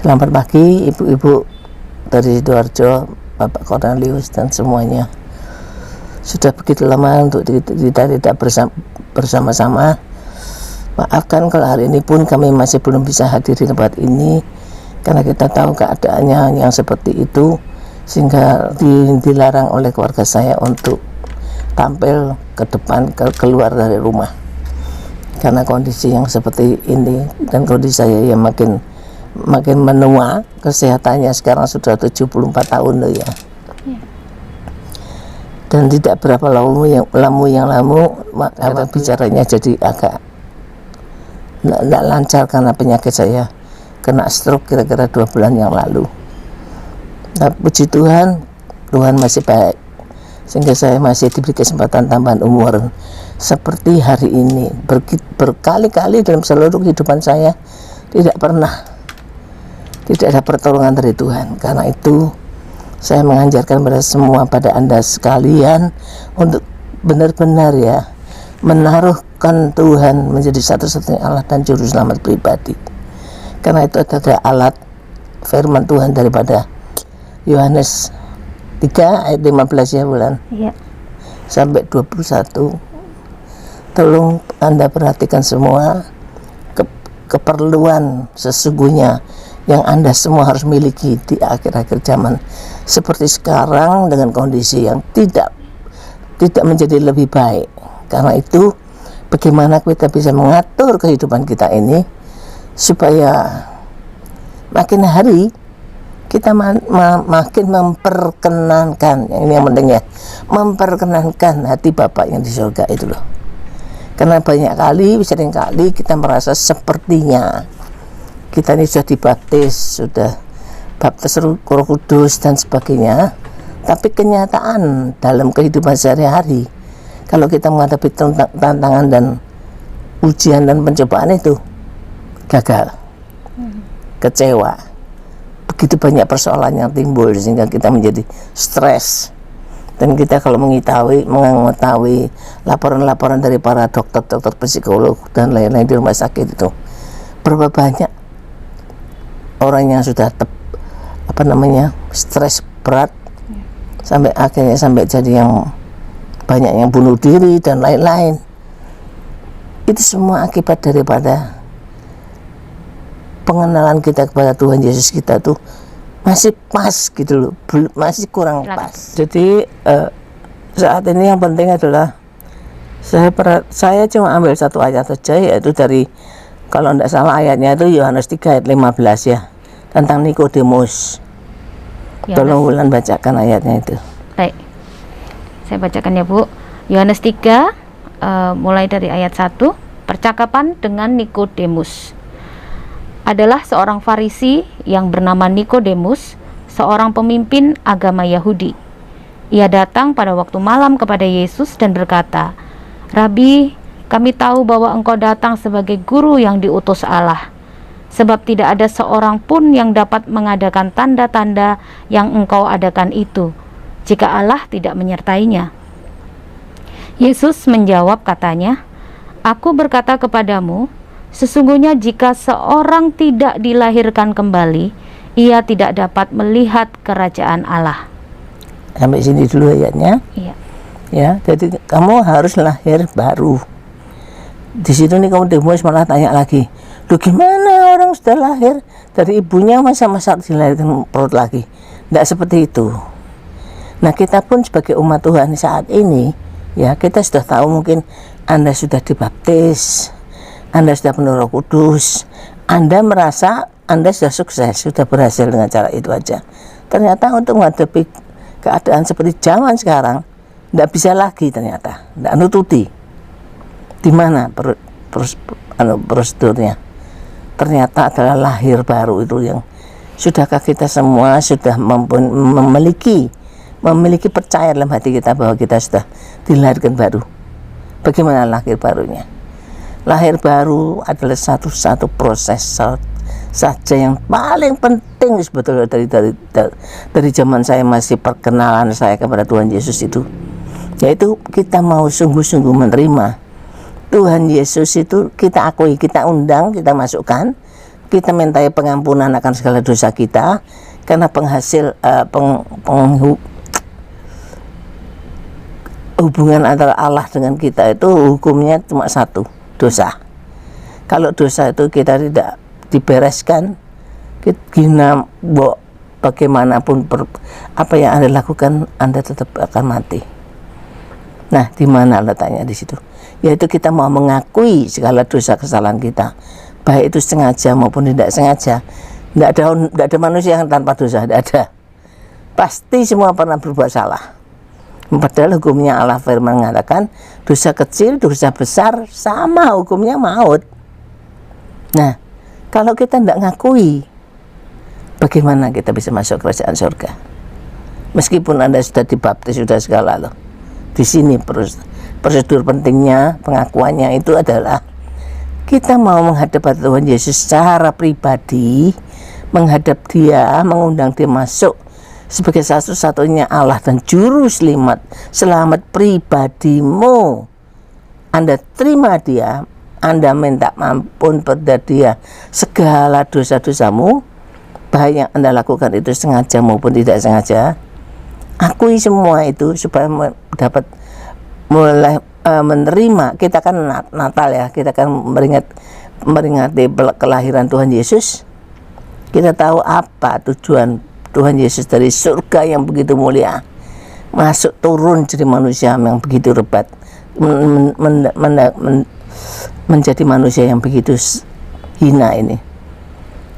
Selamat pagi ibu-ibu dari Sidoarjo, Bapak Cornelius dan semuanya. Sudah begitu lama untuk kita tidak bersama-sama. Maafkan kalau hari ini pun kami masih belum bisa hadir di tempat ini, karena kita tahu keadaannya yang seperti itu, sehingga dilarang oleh keluarga saya untuk tampil ke depan, keluar dari rumah, karena kondisi yang seperti ini dan kondisi saya yang makin menua. Kesehatannya sekarang sudah 74 tahun loh ya. Dan tidak berapa lama bicaranya jadi agak tidak lancar karena penyakit saya kena stroke kira-kira 2 bulan yang lalu. Nah, puji Tuhan, Tuhan masih baik sehingga saya masih diberi kesempatan tambahan umur seperti hari ini. Berkali-kali dalam seluruh kehidupan saya tidak ada pertolongan dari Tuhan. Karena itu saya mengajarkan pada Anda sekalian untuk benar-benar ya menaruhkan Tuhan menjadi satu-satunya Allah dan juru selamat pribadi. Karena itu adalah alat firman Tuhan daripada Yohanes 3 ayat 15 ya bulan sampai 21. Tolong Anda perhatikan semua keperluan sesungguhnya yang Anda semua harus miliki di akhir-akhir zaman seperti sekarang, dengan kondisi yang tidak menjadi lebih baik. Karena itu bagaimana kita bisa mengatur kehidupan kita ini supaya makin hari kita makin memperkenankan, yang ini yang penting ya, memperkenankan hati Bapak yang di surga itu loh. Karena sering kali kita merasa sepertinya kita ini sudah dibaptis, sudah baptis Roh Kudus dan sebagainya, tapi kenyataan dalam kehidupan sehari-hari, kalau kita menghadapi tantangan dan ujian dan pencobaan itu gagal, kecewa, begitu banyak persoalan yang timbul sehingga kita menjadi stres. Dan kita kalau mengetahui laporan-laporan dari para dokter psikolog dan lain-lain di rumah sakit itu, berapa banyak orang yang sudah stres berat sampai akhirnya jadi yang banyak yang bunuh diri dan lain-lain. Itu semua akibat daripada pengenalan kita kepada Tuhan Yesus kita tuh masih pas gitu loh, masih kurang pas. Jadi saat ini yang penting adalah saya cuma ambil satu ayat saja, yaitu dari, kalau tidak salah ayatnya itu Yohanes 3 ayat 15 ya, tentang Nikodemus. Tolong Wulan bacakan ayatnya itu. Baik, saya bacakan ya Bu. Yohanes 3 mulai dari ayat 1. Percakapan dengan Nikodemus. Adalah seorang Farisi yang bernama Nikodemus, seorang pemimpin agama Yahudi. Ia datang pada waktu malam kepada Yesus dan berkata, "Rabi, kami tahu bahwa engkau datang sebagai guru yang diutus Allah, sebab tidak ada seorang pun yang dapat mengadakan tanda-tanda yang engkau adakan itu, jika Allah tidak menyertainya." Yesus menjawab katanya, "Aku berkata kepadamu, sesungguhnya jika seorang tidak dilahirkan kembali, ia tidak dapat melihat kerajaan Allah." Sampai sini dulu ayatnya. Iya. Ya, jadi kamu harus lahir baru. Di situ nih Nikodemus malah tanya lagi, "Loh gimana orang sudah lahir dari ibunya masa dilahirkan perut lagi?" Tidak seperti itu. Nah, kita pun sebagai umat Tuhan saat ini, ya, kita sudah tahu, mungkin Anda sudah dibaptis, Anda sudah penuh Roh Kudus, Anda merasa Anda sudah sukses, sudah berhasil dengan cara itu aja. Ternyata untuk menghadapi keadaan seperti zaman sekarang tidak bisa lagi, ternyata tidak nututi. Di mana prosedurnya? Ternyata adalah lahir baru itu yang sudahkah kita semua sudah memiliki percaya dalam hati kita bahwa kita sudah dilahirkan baru. Bagaimana lahir barunya? Lahir baru adalah satu proses saja yang paling penting sebetulnya dari zaman saya masih perkenalan saya kepada Tuhan Yesus itu, yaitu kita mau sungguh-sungguh menerima Tuhan Yesus itu, kita akui, kita undang, kita masukkan kita mintai pengampunan akan segala dosa kita, karena penghasil hubungan antara Allah dengan kita itu hukumnya cuma satu, dosa. Kalau dosa itu kita tidak dibereskan, kita bagaimanapun apa yang Anda lakukan, Anda tetap akan mati. Nah, di mana letaknya di situ? Yaitu kita mau mengakui segala dosa kesalahan kita, baik itu sengaja maupun tidak sengaja. Tidak ada manusia yang tanpa dosa, tidak ada. Pasti semua pernah berbuat salah. Padahal hukumnya Allah firman mengatakan dosa kecil, dosa besar sama hukumnya maut. Nah, kalau kita tidak ngakui, bagaimana kita bisa masuk kerajaan surga? Meskipun Anda sudah dibaptis, sudah segala loh. Di sini prosedur pentingnya pengakuannya itu adalah kita mau menghadap Tuhan Yesus secara pribadi, menghadap Dia, mengundang Dia masuk sebagai satu-satunya Allah dan juru selamat pribadimu. Anda terima Dia, Anda minta ampun pada Dia segala dosa-dosamu, baik yang Anda lakukan itu sengaja maupun tidak sengaja. Akui semua itu supaya dapat mulai menerima. Kita kan Natal ya, kita kan meringati kelahiran Tuhan Yesus. Kita tahu apa tujuan Tuhan Yesus dari surga yang begitu mulia masuk turun jadi manusia yang begitu hebat, menjadi manusia yang begitu hina ini.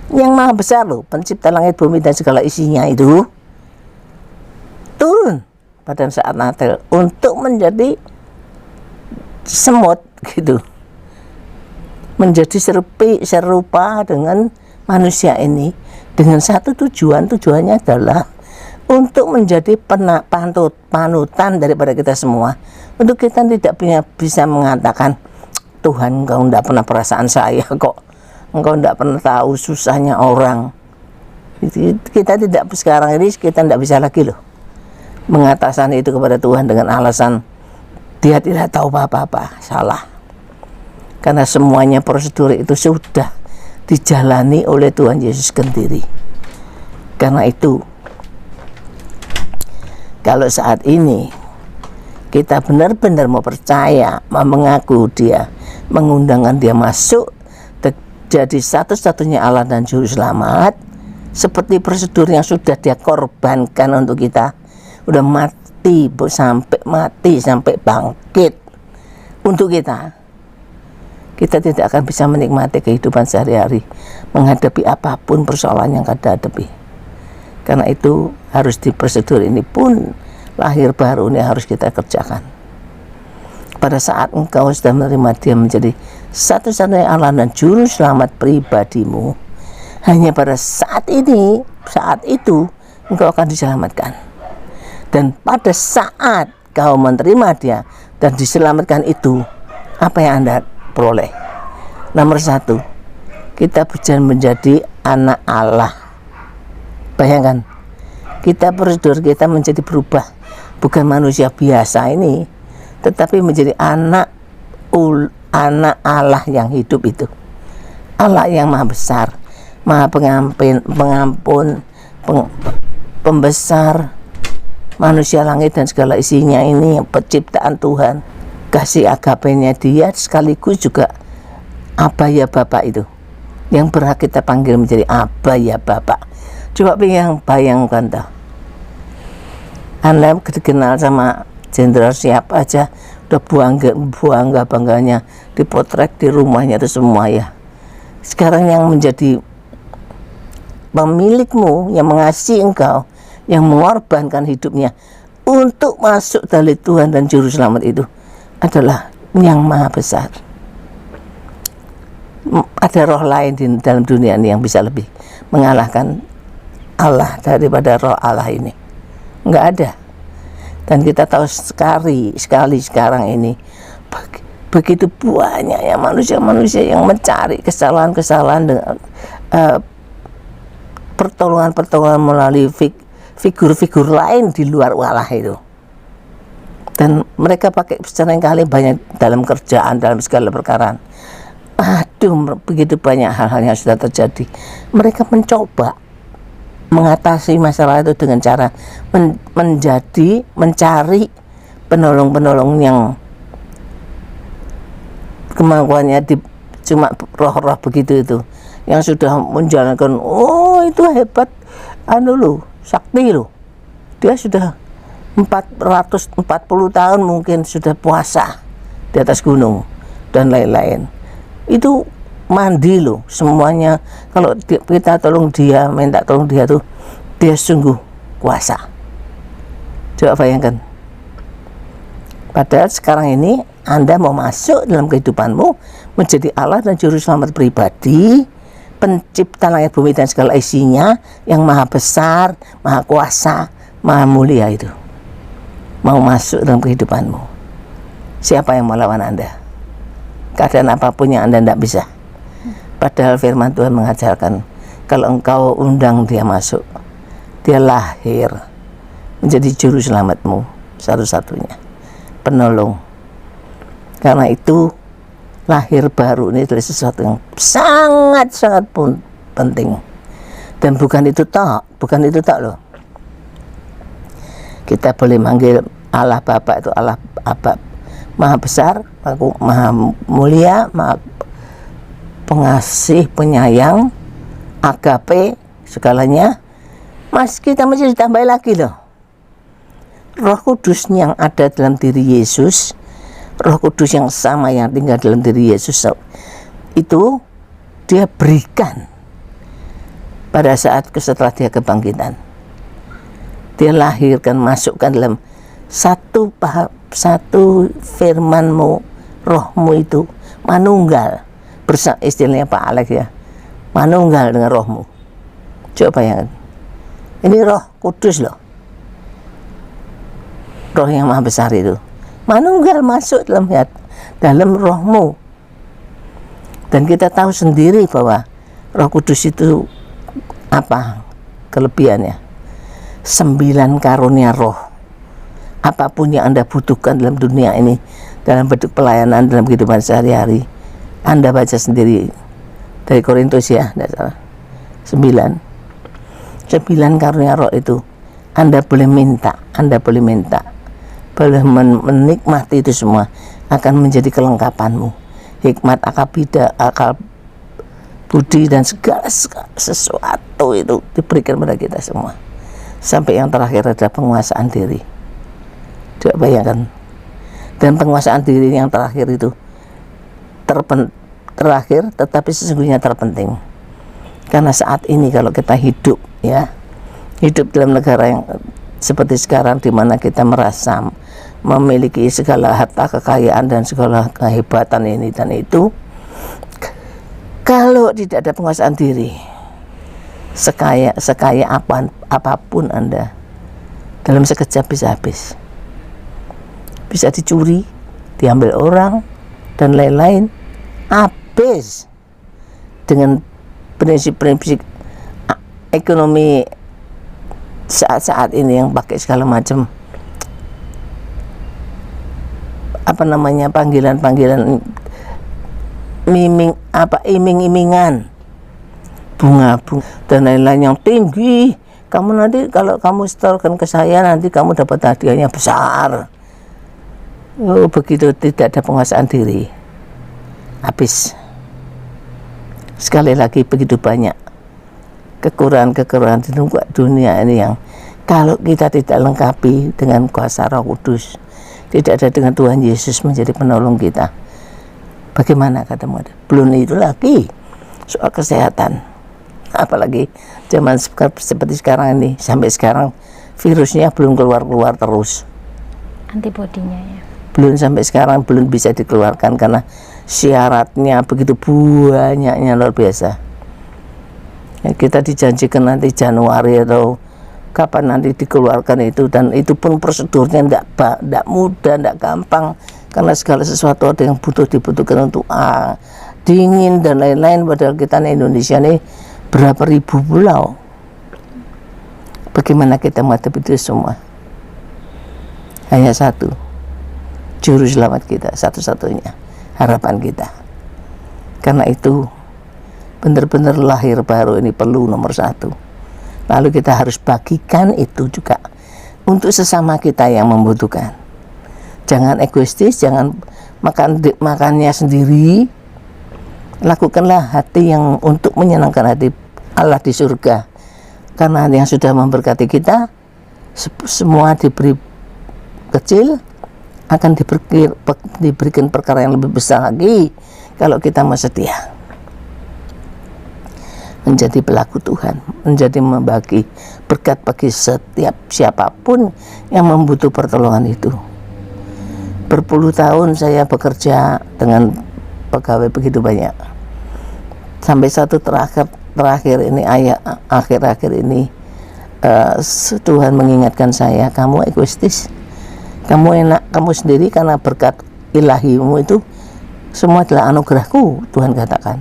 Yang maha besar loh, pencipta langit bumi dan segala isinya itu turun pada saat Natal untuk menjadi semut gitu, menjadi serupa dengan manusia ini dengan satu tujuannya adalah untuk menjadi panutan daripada kita semua, untuk kita tidak bisa mengatakan Tuhan, engkau tidak pernah perasaan saya kok, engkau tidak pernah tahu susahnya orang. Kita tidak, sekarang ini kita tidak bisa lagi loh mengatakan itu kepada Tuhan dengan alasan Dia tidak tahu apa-apa. Salah, karena semuanya prosedur itu sudah dijalani oleh Tuhan Yesus sendiri. Karena itu, kalau saat ini kita benar-benar mau percaya, mau mengaku Dia, mengundangkan Dia masuk jadi satu-satunya Allah dan juru selamat, seperti prosedur yang sudah Dia korbankan untuk kita, udah mati sampai bangkit untuk kita tidak akan bisa menikmati kehidupan sehari-hari, menghadapi apapun persoalan yang kita hadapi. Karena itu harus di prosedur ini pun lahir baru ini harus kita kerjakan. Pada saat engkau sudah menerima Dia menjadi satu-satunya Allah dan juru selamat pribadimu, hanya pada saat itu engkau akan diselamatkan. Dan pada saat kau menerima Dia dan diselamatkan itu, apa yang Anda peroleh? Nomor satu, kita bisa menjadi anak Allah. Bayangkan, prosedur kita menjadi berubah, bukan manusia biasa ini, tetapi menjadi anak Allah yang hidup itu, Allah yang maha besar, maha pengampun, pembesar manusia langit dan segala isinya ini, penciptaan Tuhan, kasih agapenya Dia, sekaligus juga Aba ya Bapak itu yang berhak kita panggil menjadi Aba ya Bapak. Coba bayangkan dah, Anda dikenal sama jenderal siapa aja, udah bangganya dipotret di rumahnya itu semua ya. Sekarang yang menjadi pemilikmu, yang mengasihi engkau, yang mengorbankan hidupnya untuk masuk dari Tuhan dan juru selamat itu adalah yang maha besar. Ada roh lain di dalam dunia ini yang bisa lebih mengalahkan Allah daripada roh Allah ini? Enggak ada. Dan kita tahu sekali sekarang ini begitu banyaknya manusia-manusia yang mencari kesalahan-kesalahan dengan pertolongan melalui figur-figur lain di luar Allah itu. Dan mereka pakai seringkali banyak dalam kerjaan, dalam segala perkara. Aduh, begitu banyak hal-hal yang sudah terjadi. Mereka mencoba mengatasi masalah itu dengan cara mencari penolong-penolong yang kemampuannya cuma roh-roh begitu itu, yang sudah menjalankan, oh itu hebat, sakti lo. Dia sudah 440 tahun mungkin sudah puasa di atas gunung dan lain-lain. Itu mandi loh semuanya. Kalau kita tolong dia, minta tolong dia tuh, dia sungguh kuasa. Coba bayangkan. Padahal sekarang ini Anda mau masuk dalam kehidupanmu menjadi Allah dan juru selamat pribadi, pencipta langit bumi dan segala isinya, yang maha besar, maha kuasa, maha mulia itu mau masuk dalam kehidupanmu. Siapa yang melawan Anda? Keadaan apapun yang Anda tidak bisa. Padahal firman Tuhan mengajarkan, kalau engkau undang dia masuk, dia lahir menjadi juru selamatmu satu-satunya, penolong. Karena itu lahir baru ini adalah sesuatu yang sangat-sangat penting. Dan bukan itu tak loh. Kita boleh manggil Allah Bapa itu Allah Bapa maha besar, maha mulia, maha pengasih, penyayang, agape, segalanya. Mas, kita masih ditambah lagi loh. Roh Kudus yang ada dalam diri Yesus, Roh Kudus yang sama yang tinggal dalam diri Yesus, itu dia berikan pada saat setelah dia kebangkitan. Dia lahirkan, masukkan dalam satu firmanmu, rohmu itu manunggal, istilahnya Pak Alex ya, manunggal dengan rohmu. Coba bayangkan, ini Roh Kudus loh, roh yang maha besar itu manunggal masuk dalam rohmu. Dan kita tahu sendiri bahwa Roh Kudus itu apa kelebihannya? 9 karunia roh. Apapun yang Anda butuhkan dalam dunia ini, dalam bentuk pelayanan, dalam kehidupan sehari-hari, Anda baca sendiri dari Korintus ya, 9 karunia roh itu Anda boleh minta, boleh menikmati itu semua, akan menjadi kelengkapanmu. Hikmat, akal budi dan segala sesuatu itu diberikan kepada kita semua. Sampai yang terakhir adalah penguasaan diri. Coba bayangkan. Dan penguasaan diri yang terakhir itu terakhir tetapi sesungguhnya terpenting. Karena saat ini kalau kita hidup dalam negara yang seperti sekarang, di mana kita merasa memiliki segala harta kekayaan dan segala kehebatan ini dan itu, kalau tidak ada penguasaan diri, sekaya apapun Anda, dalam sekejap bisa habis. Bisa dicuri, diambil orang, dan lain-lain. Habis dengan prinsip-prinsip ekonomi saat-saat ini yang pakai segala macam panggilan-panggilan iming-imingan, bunga-bunga dan lain-lain yang tinggi. Kamu nanti kalau kamu setorkan ke saya, nanti kamu dapat hadiahnya besar. Oh, begitu tidak ada penguasaan diri, habis. Sekali lagi begitu banyak kekurangan di dunia ini yang kalau kita tidak lengkapi dengan kuasa Roh Kudus, tidak ada dengan Tuhan Yesus menjadi penolong kita, bagaimana katamu? Belum itu lagi soal kesehatan, apalagi zaman seperti sekarang ini, sampai sekarang virusnya belum keluar terus, antibodinya ya, belum sampai sekarang belum bisa dikeluarkan karena syaratnya begitu banyaknya, luar biasa. Kita dijanjikan nanti Januari atau kapan nanti dikeluarkan itu, dan itu pun prosedurnya tidak mudah, tidak gampang, karena segala sesuatu ada yang dibutuhkan untuk dingin dan lain-lain. Padahal kita di Indonesia ini berapa ribu pulau, bagaimana kita menghadapi itu semua? Hanya satu juru selamat kita, satu-satunya harapan kita. Karena itu benar-benar lahir baru ini perlu nomor satu. Lalu kita harus bagikan itu juga untuk sesama kita yang membutuhkan. Jangan egoistis, jangan makannya sendiri. Lakukanlah hati yang untuk menyenangkan hati Allah di surga. Karena yang sudah memberkati kita, semua diberi kecil, akan diberikan perkara yang lebih besar lagi kalau kita mau setia menjadi pelaku Tuhan, menjadi membagi berkat bagi setiap siapapun yang membutuh pertolongan itu. Berpuluh tahun saya bekerja dengan pegawai begitu banyak, sampai satu terakhir ini akhir-akhir ini Tuhan mengingatkan saya, kamu egoistis, kamu enak kamu sendiri, karena berkat ilahimu itu semua adalah anugerahku. Tuhan katakan,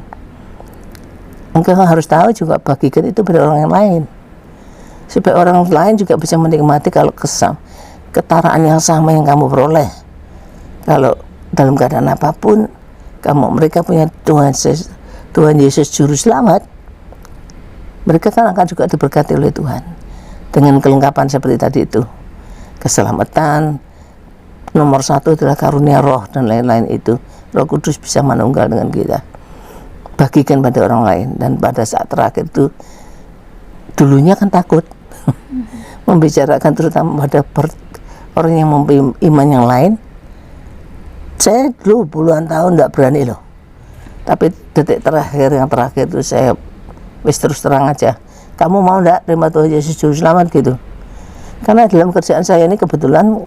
engkau harus tahu juga bagikan itu pada orang yang lain, supaya orang lain juga bisa menikmati kalau ketaraan yang sama yang kamu peroleh. Kalau dalam keadaan apapun mereka punya Tuhan Yesus Juru Selamat, mereka kan akan juga diberkati oleh Tuhan dengan kelengkapan seperti tadi itu. Keselamatan nomor satu adalah karunia roh dan lain-lain itu. Roh Kudus bisa manunggal dengan kita. Bagikan pada orang lain. Dan pada saat terakhir itu, dulunya kan takut membicarakan terutama pada orang yang mempunyai iman yang lain. Saya dulu puluhan tahun tidak berani loh, tapi detik yang terakhir itu saya wis terus terang aja, kamu mau enggak terima Tuhan Yesus Juru Selamat gitu. Karena dalam kerjaan saya ini kebetulan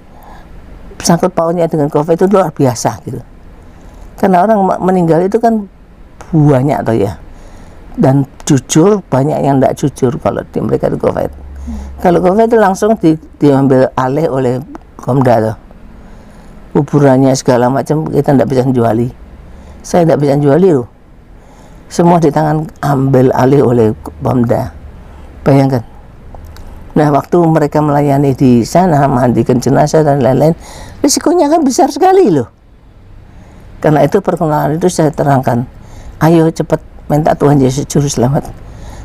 sangkut pautnya dengan COVID itu luar biasa gitu. Karena orang meninggal itu kan banyak toh ya, dan jujur banyak yang enggak jujur kalau di mereka itu COVID. Kalau COVID itu langsung diambil alih oleh Komda tuh, kuburannya segala macam kita enggak bisa juali. Saya enggak bisa juali loh. Semua di tangan ambil alih oleh Komda. Bayangkan. Nah, waktu mereka melayani di sana, mandikan jenazah dan lain-lain, risikonya kan besar sekali loh. Karena itu perkenalan itu saya terangkan, ayo cepat minta Tuhan Yesus Juru Selamat.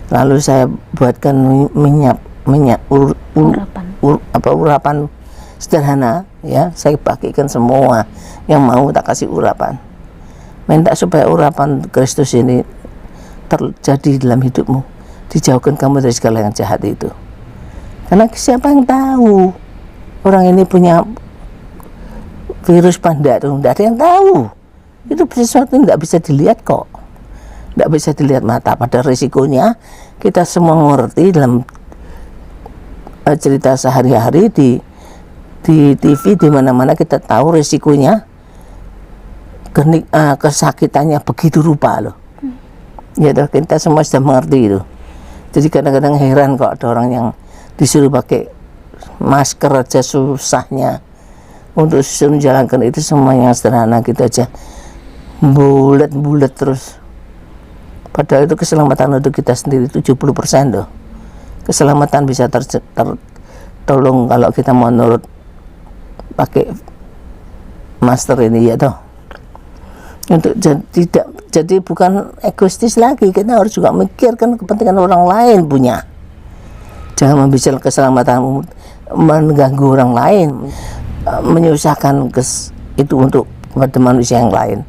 Lalu saya buatkan urapan sederhana ya, saya bagikan semua yang mau tak kasih urapan. Minta supaya urapan Kristus ini terjadi dalam hidupmu, dijauhkan kamu dari segala yang jahat itu. Karena siapa yang tahu orang ini punya virus panda tuh, tidak ada yang tahu. Itu sesuatu yang tidak bisa dilihat kok, tidak bisa dilihat mata. Pada risikonya kita semua mengerti dalam cerita sehari-hari di TV, di mana-mana kita tahu risikonya. Kesakitannya begitu rupa loh. Ya toh, kita semua sudah mengerti itu. Jadi kadang-kadang heran kok ada orang yang disuruh pakai masker aja susahnya untuk menjalankan itu semua yang sederhana gitu aja, bulat terus. Padahal itu keselamatan untuk kita sendiri 70% loh. Keselamatan bisa tertolong kalau kita mau nurut pakai masker ini ya toh. Untuk jadi bukan egoistis lagi, kita harus juga mikirkan kepentingan orang lain punya. Jangan membicarakan keselamatanmu mengganggu orang lain, menyusahkan itu untuk pada manusia yang lain.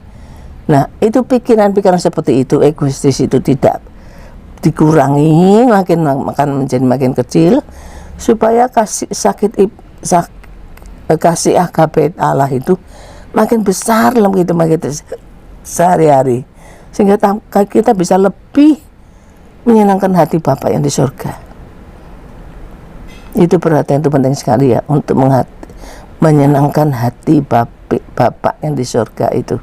Nah, itu pikiran-pikiran seperti itu, egoistis itu tidak dikurangi, menjadi makin kecil, supaya kasih agape Allah itu makin besar dalam kehidupan kita sehari-hari, sehingga kita bisa lebih menyenangkan hati Bapa yang di surga. Itu perhatian itu penting sekali ya, untuk menyenangkan hati Bapa yang di surga itu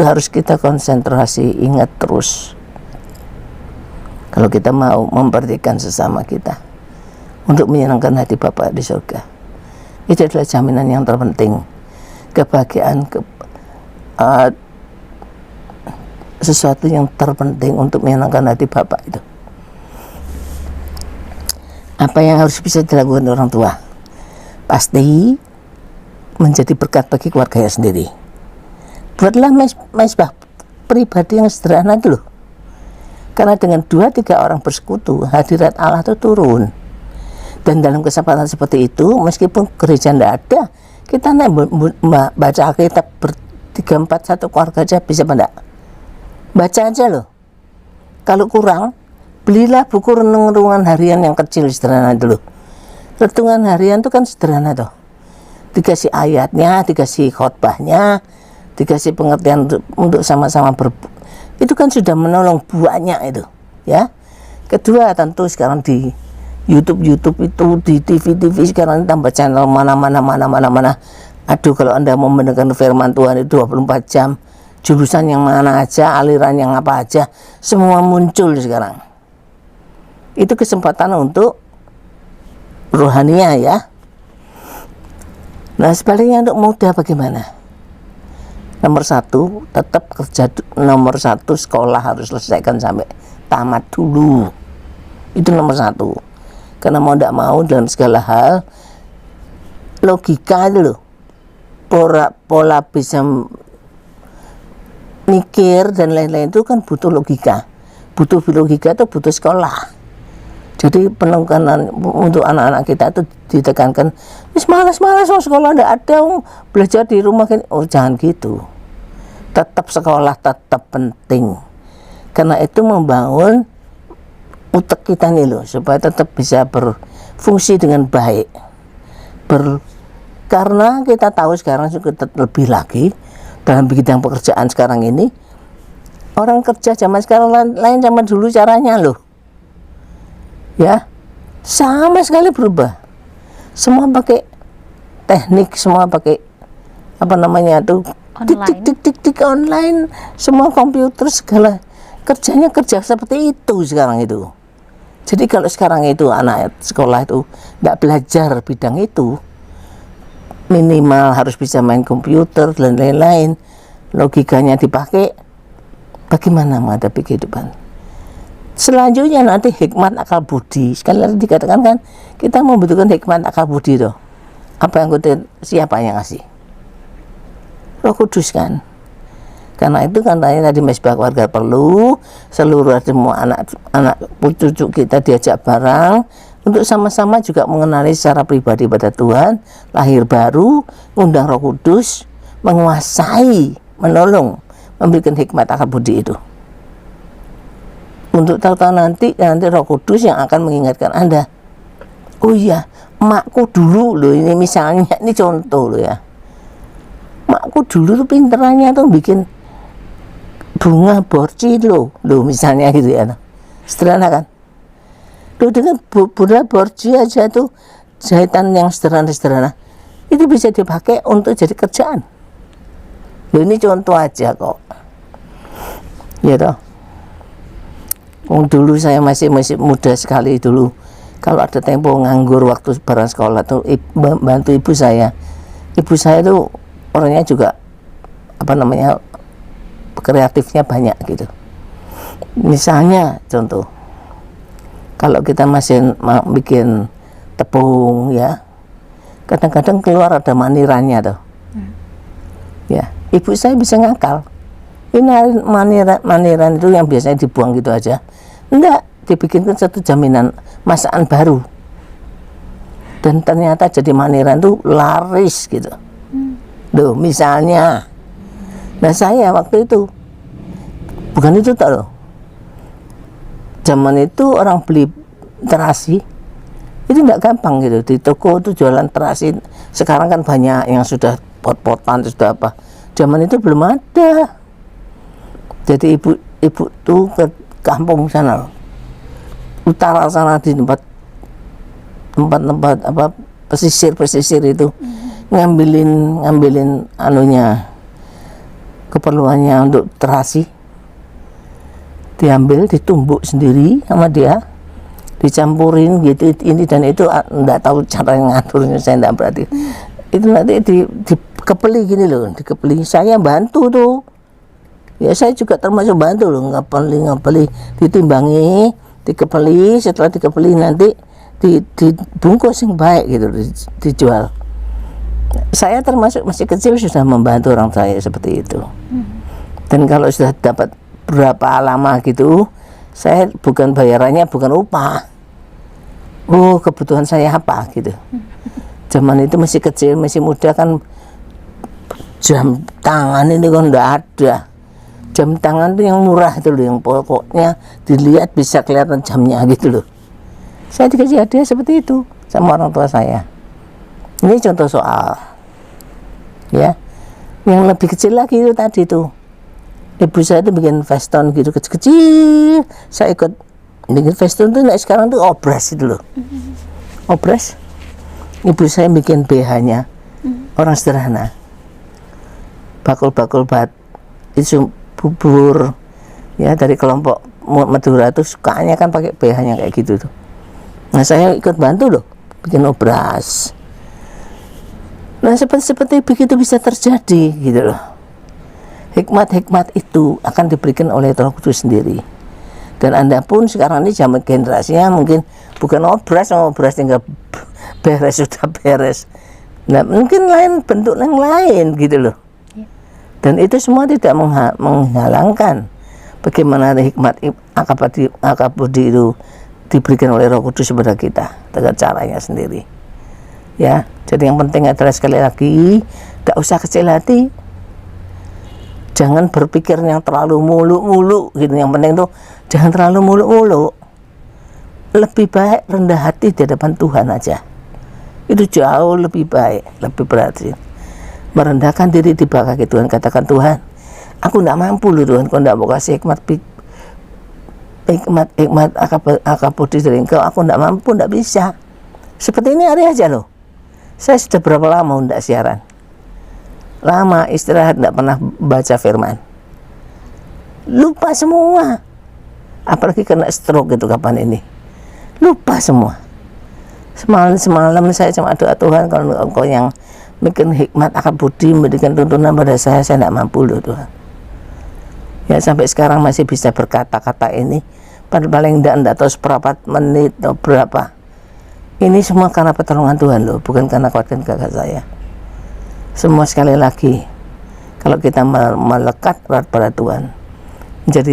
harus kita konsentrasi, ingat terus. Kalau kita mau memperhatikan sesama kita untuk menyenangkan hati Bapa di surga, itu adalah jaminan yang terpenting. Kebahagiaan sesuatu yang terpenting untuk menyenangkan hati Bapak itu. Apa yang harus bisa dilakukan orang tua? Pasti menjadi berkat bagi keluarganya sendiri. Buatlah mesbah pribadi yang sederhana itu loh. Karena dengan 2-3 orang bersekutu, hadirat Allah itu turun. Dan dalam kesempatan seperti itu, meskipun gereja tidak ada, kita baca Alkitab 3-4 1 keluarga aja bisa enggak? Baca aja loh. Kalau kurang, belilah buku renungan harian yang kecil sederhana dulu. Renungan harian itu kan sederhana toh. Dikasih ayatnya, dikasih khotbahnya, dikasih pengertian untuk sama-sama itu kan sudah menolong banyak itu, ya. Kedua, tentu sekarang di YouTube itu, di TV sekarang tambah channel mana. Aduh, kalau Anda mau mendengar firman Tuhan itu 24 jam, jurusan yang mana aja, aliran yang apa aja, semua muncul sekarang. Itu kesempatan untuk rohania ya. Nah, sebaliknya untuk muda bagaimana? Nomor 1, tetap kerja. Nomor 1, sekolah harus selesaikan sampai tamat dulu. Itu nomor 1. Karena mau tidak mau dalam segala hal, logika itu loh, pola bisa mikir dan lain-lain itu kan butuh logika. Butuh logika itu butuh sekolah. Jadi penekanan untuk anak-anak kita itu ditekankan, malas sekolah tidak ada, belajar di rumah kan. Oh, jangan gitu. Tetap sekolah tetap penting. Karena itu membangun otak kita nih loh, supaya tetap bisa berfungsi dengan baik. Karena kita tahu sekarang juga lebih lagi dalam bidang pekerjaan sekarang ini, orang kerja zaman sekarang lain zaman dulu caranya loh. Ya, sama sekali berubah. Semua pakai teknik, semua pakai apa namanya tuh, tik online, semua komputer segala. Kerjanya kerja seperti itu sekarang itu. Jadi kalau sekarang itu anak sekolah itu nggak belajar bidang itu, minimal harus bisa main komputer dan lain-lain, logikanya dipakai, bagaimana menghadapi kehidupan? Selanjutnya nanti hikmat akal budi. Sekali lagi dikatakan kan, kita membutuhkan hikmat akal budi tuh. Apa yang siapa yang ngasih? Roh Kudus kan. Karena itu katanya tadi mesbah keluarga perlu seluruh semua anak cucu kita diajak bareng untuk sama-sama juga mengenali secara pribadi pada Tuhan, lahir baru, undang Roh Kudus, menguasai, menolong, memberikan hikmat akal budi itu. Untuk tahu-tahu nanti Roh Kudus yang akan mengingatkan Anda. Oh iya, makku dulu loh, ini misalnya, ini contoh loh ya. Makku dulu tuh pinterannya tuh bikin bunga borci loh misalnya gitu ya. Sederhana kan? Loh, dengan bunga borci aja tuh, jahitan yang sederhana itu bisa dipakai untuk jadi kerjaan. Loh, ini contoh aja kok. Ya toh. Dulu saya masih muda sekali dulu. Kalau ada tempo nganggur waktu barang sekolah tuh bantu ibu saya. Ibu saya tuh orangnya juga apa namanya, kreatifnya banyak gitu. Misalnya contoh, kalau kita masih bikin tepung ya, kadang-kadang keluar ada manirannya tuh. Ya, ibu saya bisa ngakal. Ini maniran itu yang biasanya dibuang gitu aja. Enggak, dibikinkan satu jaminan masakan baru. Dan ternyata jadi maniran itu laris gitu. Loh, misalnya. Nah, saya waktu itu bukan itu tak loh. Zaman itu orang beli terasi itu enggak gampang gitu. Di toko itu jualan terasi. Sekarang kan banyak yang sudah pot-potan, sudah apa. Zaman itu belum ada. Jadi ibu tuh ke kampung sana, utara sana, di tempat apa pesisir itu, ngambilin anunya, keperluannya untuk terasi, diambil, ditumbuk sendiri sama dia, dicampurin gitu, ini dan itu, enggak tahu cara ngaturnya, saya enggak berarti. Itu nanti dikepeli gini loh, dikepeli, saya bantu tuh. Ya, saya juga termasuk bantu loh, ngepeli, ditimbangi, dikepeli, setelah dikepeli nanti dibungkus yang baik gitu, dijual. Saya termasuk masih kecil sudah membantu orang saya seperti itu. Dan kalau sudah dapat berapa lama gitu, saya bukan bayarannya bukan upah. Oh, kebutuhan saya apa gitu. Zaman itu masih kecil, masih muda kan, jam tangan ini kan enggak ada. Jam tangan itu yang murah itu loh, yang pokoknya dilihat bisa kelihatan jamnya gitu loh. Saya dikasih hadiah seperti itu sama orang tua saya. Ini contoh soal, ya. Yang lebih kecil lagi itu tadi tuh, ibu saya itu bikin veston gitu kecil-kecil. Saya ikut bikin veston tuh. Nah, sekarang tuh obras itu loh. Obras. Ibu saya bikin BH-nya orang sederhana. Bakul-bakul bat itu bubur ya dari kelompok Madura tuh sukanya kan pakai BH-nya kayak gitu tuh. Nah, saya ikut bantu loh bikin obras. Nah, seperti begitu bisa terjadi gitu loh. Hikmat-hikmat itu akan diberikan oleh Roh Kudus sendiri. Dan Anda pun sekarang ini zaman generasinya mungkin bukan obras tinggal beres sudah beres. Nah, mungkin lain bentuk yang lain gitu loh. Dan itu semua tidak menghalangkan bagaimana hikmat akabudi itu diberikan oleh Roh Kudus kepada kita dengan caranya sendiri. Ya, jadi yang penting adalah sekali lagi, tidak usah kecil hati. Jangan berpikir yang terlalu muluk-muluk gitu. Yang penting tuh jangan terlalu muluk-muluk. Lebih baik rendah hati di hadapan Tuhan aja. Itu jauh lebih baik, lebih berarti. Merendahkan diri di bawah kaki Tuhan, katakan, Tuhan, aku tidak mampu loh Tuhan, kau tidak mau kasih hikmat akabudi dari Engkau, aku tidak mampu, tidak bisa. Seperti ini hari aja loh. Saya sudah berapa lama tidak siaran? Lama istirahat, tidak pernah baca firman. Lupa semua. Apalagi kena stroke itu kapan ini. Lupa semua. Semalam saya cuma doa, Tuhan, kalau Engkau yang bikin hikmat akabudi, memberikan tuntunan pada saya tidak mampu loh Tuhan. Ya, sampai sekarang masih bisa berkata-kata ini. Paling tidak tahu seberapa menit atau berapa. Ini semua karena pertolongan Tuhan loh, bukan karena kuat dan gagah saya. Semua sekali lagi, kalau kita melekat pada Tuhan, jadi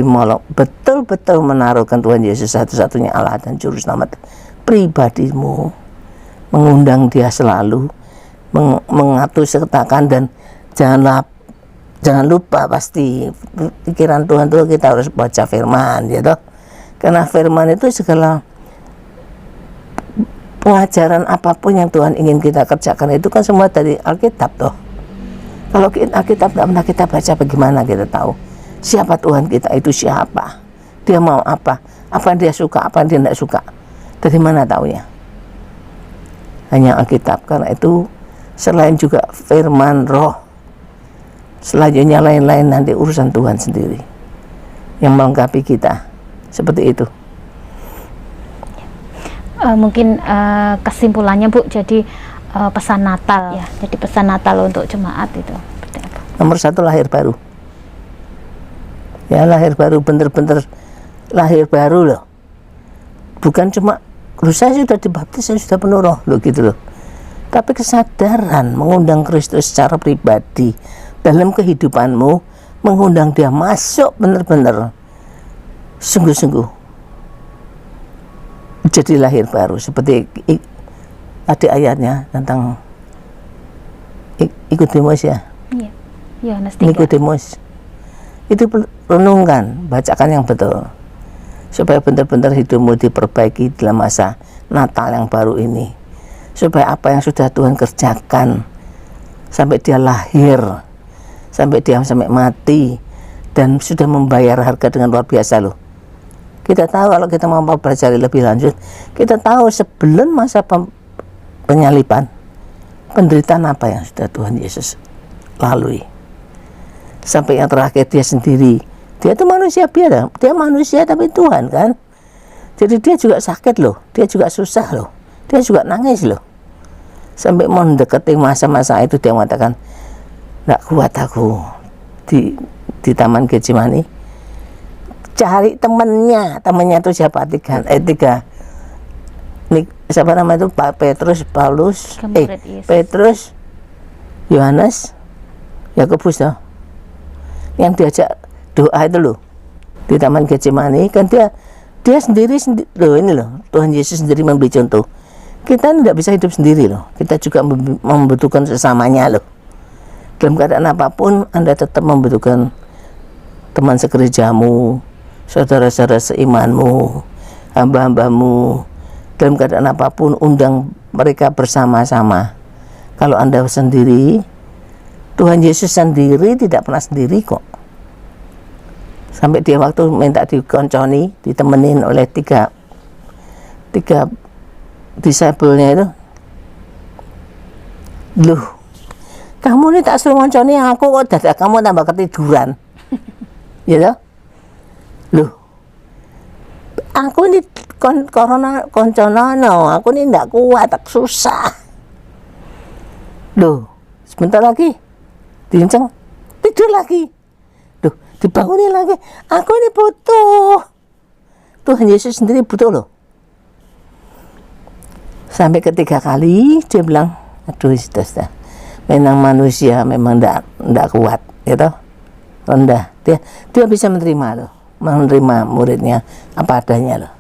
betul-betul menaruhkan Tuhan Yesus satu-satunya Allah dan Juru Selamat pribadimu, mengundang Dia selalu, mengatur sertakan, dan jangan lupa pasti pikiran Tuhan itu kita harus baca firman, ya toh. Karena firman itu segala pengajaran apapun yang Tuhan ingin kita kerjakan itu kan semua dari Alkitab toh. Kalau Alkitab tidak pernah kita baca, bagaimana kita tahu siapa Tuhan kita itu siapa, Dia mau apa yang Dia suka, apa yang Dia tidak suka, dari mana taunya? Hanya Alkitab. Karena itu selain juga firman roh, selanjutnya lain-lain nanti urusan Tuhan sendiri yang melengkapi kita, seperti itu. Mungkin kesimpulannya Bu, jadi pesan Natal ya, jadi pesan Natal untuk jemaat itu seperti apa? Nomor 1, lahir baru. Ya, lahir baru, bener-bener lahir baru loh. Bukan cuma saya sudah dibaptis, saya sudah penuh roh loh gitu loh. Tapi kesadaran mengundang Kristus secara pribadi dalam kehidupanmu, mengundang Dia masuk benar-benar sungguh-sungguh jadi lahir baru, seperti tadi ayatnya tentang Nikodemus ya. Iya. Yohanes 3. Nikodemus. Itu renungkan, bacakan yang betul, supaya benar-benar hidupmu diperbaiki dalam masa Natal yang baru ini. Supaya apa yang sudah Tuhan kerjakan sampai Dia lahir, sampai Dia mati, dan sudah membayar harga dengan luar biasa loh. Kita tahu kalau kita mau pelajari lebih lanjut, kita tahu sebelum masa penyaliban, penderitaan apa yang sudah Tuhan Yesus lalui. Sampai yang terakhir Dia sendiri, Dia itu manusia biasa, Dia manusia tapi Tuhan kan. Jadi Dia juga sakit loh, Dia juga susah loh, Dia juga nangis loh. Sampai mau mendekati masa-masa itu Dia mengatakan, tidak kuat aku di Taman Getsemani. Cari temannya itu siapa? Tiga siapa nama itu? Pak Petrus, Paulus, Petrus, Yohanes, Yakobus toh. yang diajak doa itu loh di Taman Getsemani, kan dia sendiri loh, ini loh Tuhan Yesus sendiri memberi contoh. Kita tidak bisa hidup sendiri loh, kita juga membutuhkan sesamanya loh. Dalam keadaan apapun Anda tetap membutuhkan teman segerejamu, saudara-saudara seimanmu, hamba-hambamu. Dalam keadaan apapun undang mereka bersama-sama. Kalau Anda sendiri, Tuhan Yesus sendiri tidak pernah sendiri kok. Sampai dia waktu minta dikonconi, ditemenin oleh tiga disabelnya itu. Loh, kamu ini tak suruh ngonconi aku kok dadak kamu tambah ketiduran. Ya toh? Loh, aku ini corona konconono, aku ini tidak kuat, tak susah. Loh, sebentar lagi diinceng, tidur lagi. Loh, dibangunin lagi. Aku ini butuh. Tuhan Yesus sendiri butuh loh. Sampai ketiga kali dia bilang, aduh sudah. Memang manusia memang tidak kuat, gitu. Rendah. Dia bisa menerima loh, menerima muridnya apa adanya loh.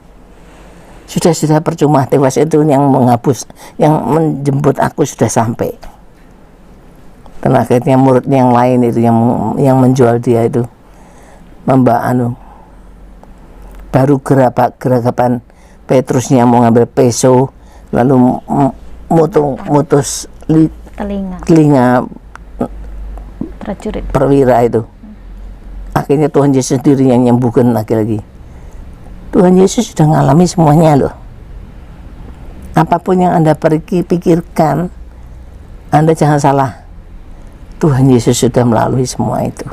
Sudah percuma tewas itu yang menghapus, yang menjemput aku sudah sampai. Dan akhirnya muridnya yang lain itu yang menjual dia itu baru geragapan Petrusnya mau ngambil peso, lalu mutus telinga prajurit perwira itu. Akhirnya Tuhan Yesus sendiri yang nyembuhkan lagi. Tuhan Yesus sudah mengalami semuanya loh. Apapun yang Anda pikirkan, Anda jangan salah. Tuhan Yesus sudah melalui semua itu.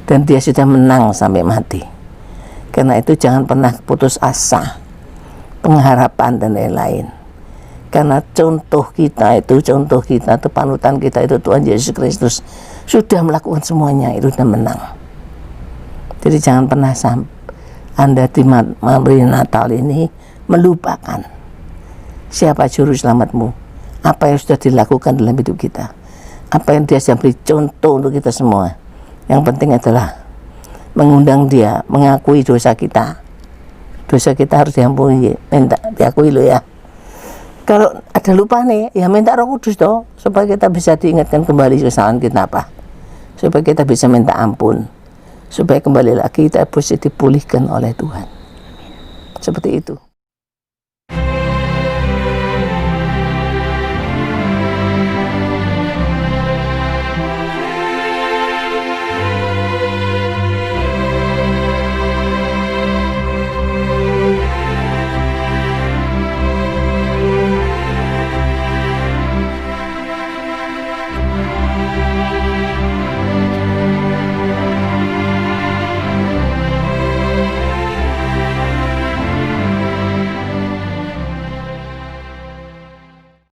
Dan dia sudah menang sampai mati. Karena itu jangan pernah putus asa, pengharapan dan lain-lain. Karena contoh kita itu panutan kita itu Tuhan Yesus Kristus sudah melakukan semuanya itu dan menang. Jadi jangan pernah Anda di hari Natal ini melupakan siapa juru selamatmu, apa yang sudah dilakukan dalam hidup kita, apa yang dia sudah beri contoh untuk kita semua. Yang penting adalah mengundang dia, mengakui dosa kita harus diampuni, minta diakui loh ya. Kalau ada lupa nih, ya minta Roh Kudus toh, supaya kita bisa diingatkan kembali kesalahan kita apa, supaya kita bisa minta ampun, supaya kembali lagi kita bisa dipulihkan oleh Tuhan. Seperti itu.